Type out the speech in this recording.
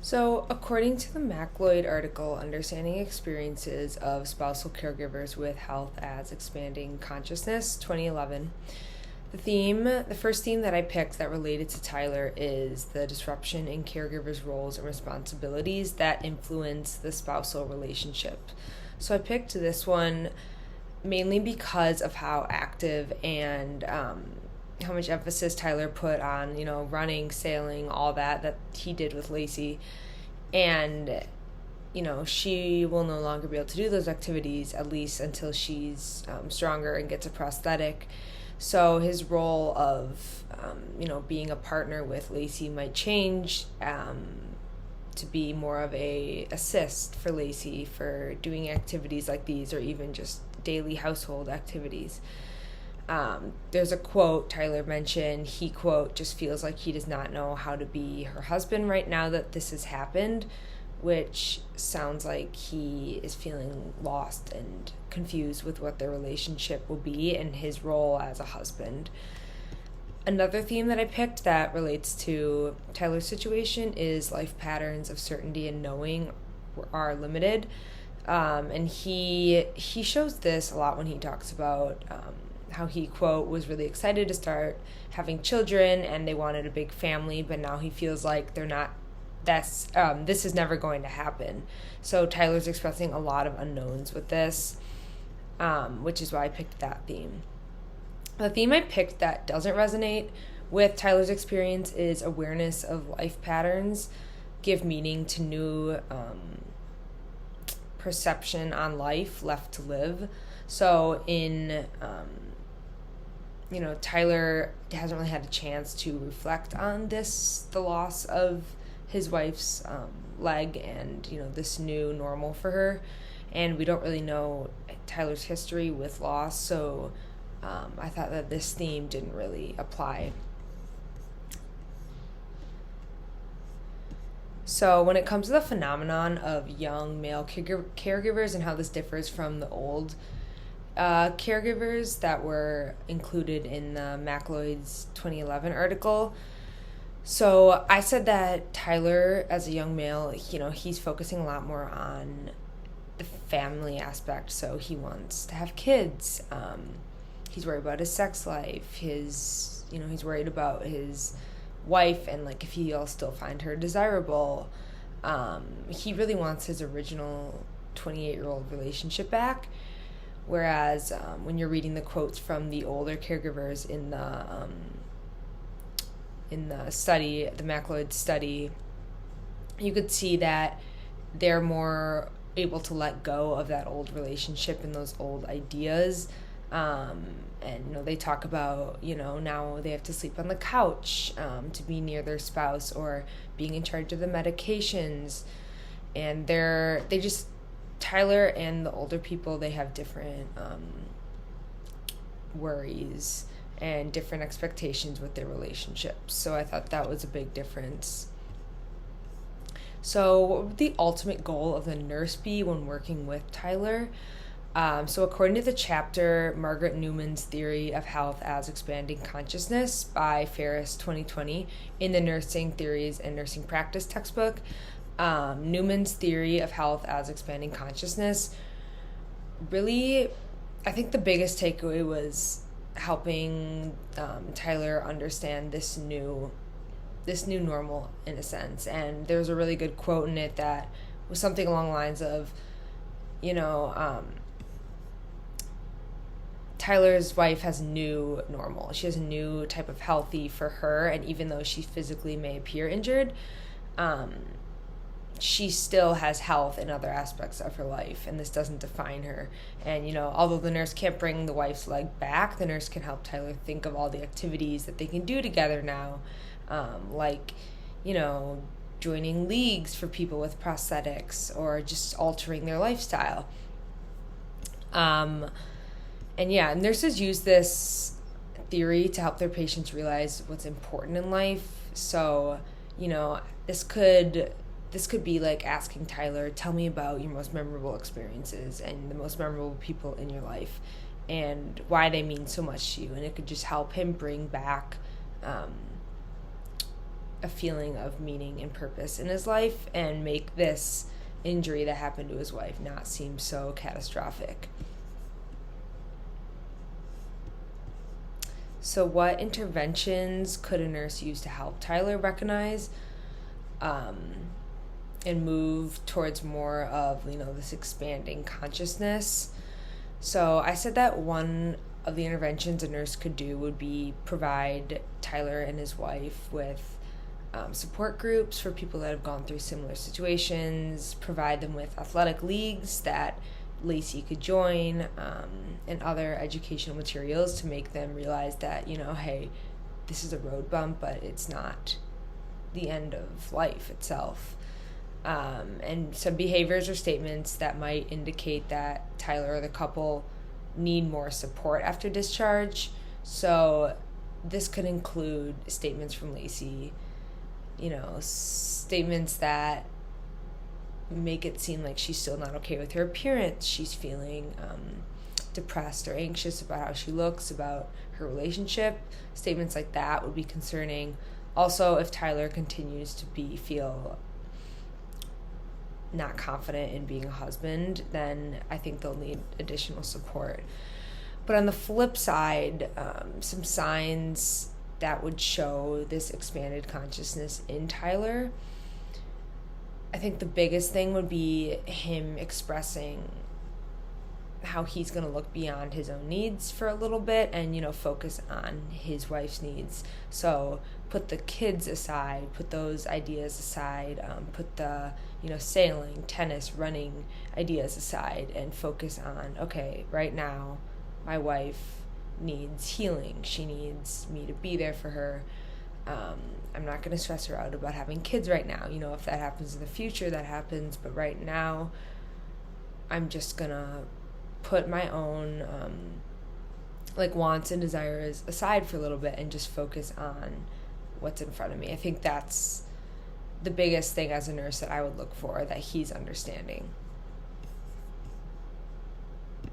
So, according to the MacLeod article, Understanding Experiences of Spousal Caregivers with Health as Expanding Consciousness, 2011, the first theme that I picked that related to Tyler is the disruption in caregivers' roles and responsibilities that influence the spousal relationship. So, I picked this one mainly because of how active and how much emphasis Tyler put on, running, sailing, all that he did with Lacey. And, she will no longer be able to do those activities, at least until she's stronger and gets a prosthetic. So his role of, being a partner with Lacey might change to be more of a assist for Lacey for doing activities like these, or even just daily household activities. There's a quote Tyler mentioned. He, quote, just feels like he does not know how to be her husband right now that this has happened, which sounds like he is feeling lost and confused with what their relationship will be and his role as a husband. Another theme that I picked that relates to Tyler's situation is life patterns of certainty and knowing are limited. And he shows this a lot when he talks about how he, quote, was really excited to start having children and they wanted a big family, but now he feels like this is never going to happen. So Tyler's expressing a lot of unknowns with this, which is why I picked that theme. The theme I picked that doesn't resonate with Tyler's experience is awareness of life patterns give meaning to new perception on life left to live. So Tyler hasn't really had a chance to reflect on the loss of his wife's leg and, this new normal for her. And we don't really know Tyler's history with loss, so I thought that this theme didn't really apply. So when it comes to the phenomenon of young male caregivers and how this differs from the old caregivers that were included in the MacLeod's 2011 article. So I said that Tyler, as a young male, he's focusing a lot more on the family aspect. So he wants to have kids. He's worried about his sex life. He's worried about his wife and if he'll still find her desirable. He really wants his original 28-year-old relationship back. Whereas when you're reading the quotes from the older caregivers in the study, the MacLeod study, you could see that they're more able to let go of that old relationship and those old ideas. And they talk about now they have to sleep on the couch to be near their spouse, or being in charge of the medications, and Tyler and the older people, they have different worries and different expectations with their relationships. So I thought that was a big difference. So what would the ultimate goal of the nurse be when working with Tyler? So according to the chapter, Margaret Newman's Theory of Health as Expanding Consciousness by Pharris 2020 in the Nursing Theories and Nursing Practice textbook, Newman's Theory of Health as Expanding Consciousness, really, I think the biggest takeaway was helping Tyler understand this new normal, in a sense. And there's a really good quote in it that was something along the lines of, Tyler's wife has a new normal. She has a new type of healthy for her, and even though she physically may appear injured, she still has health in other aspects of her life, and this doesn't define her. And, although the nurse can't bring the wife's leg back, the nurse can help Tyler think of all the activities that they can do together now, joining leagues for people with prosthetics, or just altering their lifestyle. And nurses use this theory to help their patients realize what's important in life. So, this could be like asking Tyler, tell me about your most memorable experiences and the most memorable people in your life and why they mean so much to you. And it could just help him bring back a feeling of meaning and purpose in his life and make this injury that happened to his wife not seem so catastrophic. So what interventions could a nurse use to help Tyler recognize and move towards more of, this expanding consciousness? So I said that one of the interventions a nurse could do would be provide Tyler and his wife with support groups for people that have gone through similar situations, provide them with athletic leagues that Lacey could join, and other educational materials to make them realize that, hey, this is a road bump, but it's not the end of life itself. And some behaviors or statements that might indicate that Tyler or the couple need more support after discharge. So this could include statements from Lacey, statements that make it seem like she's still not okay with her appearance. She's feeling depressed or anxious about how she looks, about her relationship. Statements like that would be concerning. Also, if Tyler continues to feel not confident in being a husband, then I think they'll need additional support. But on the flip side, some signs that would show this expanded consciousness in Tyler, I think the biggest thing would be him expressing how he's going to look beyond his own needs for a little bit and, focus on his wife's needs. So put the kids aside, put those ideas aside, put the, sailing, tennis, running ideas aside, and focus on, okay, right now my wife needs healing. She needs me to be there for her. I'm not going to stress her out about having kids right now. If that happens in the future, that happens. But right now, I'm just going to put my own wants and desires aside for a little bit and just focus on what's in front of me. I think that's the biggest thing as a nurse that I would look for, that he's understanding.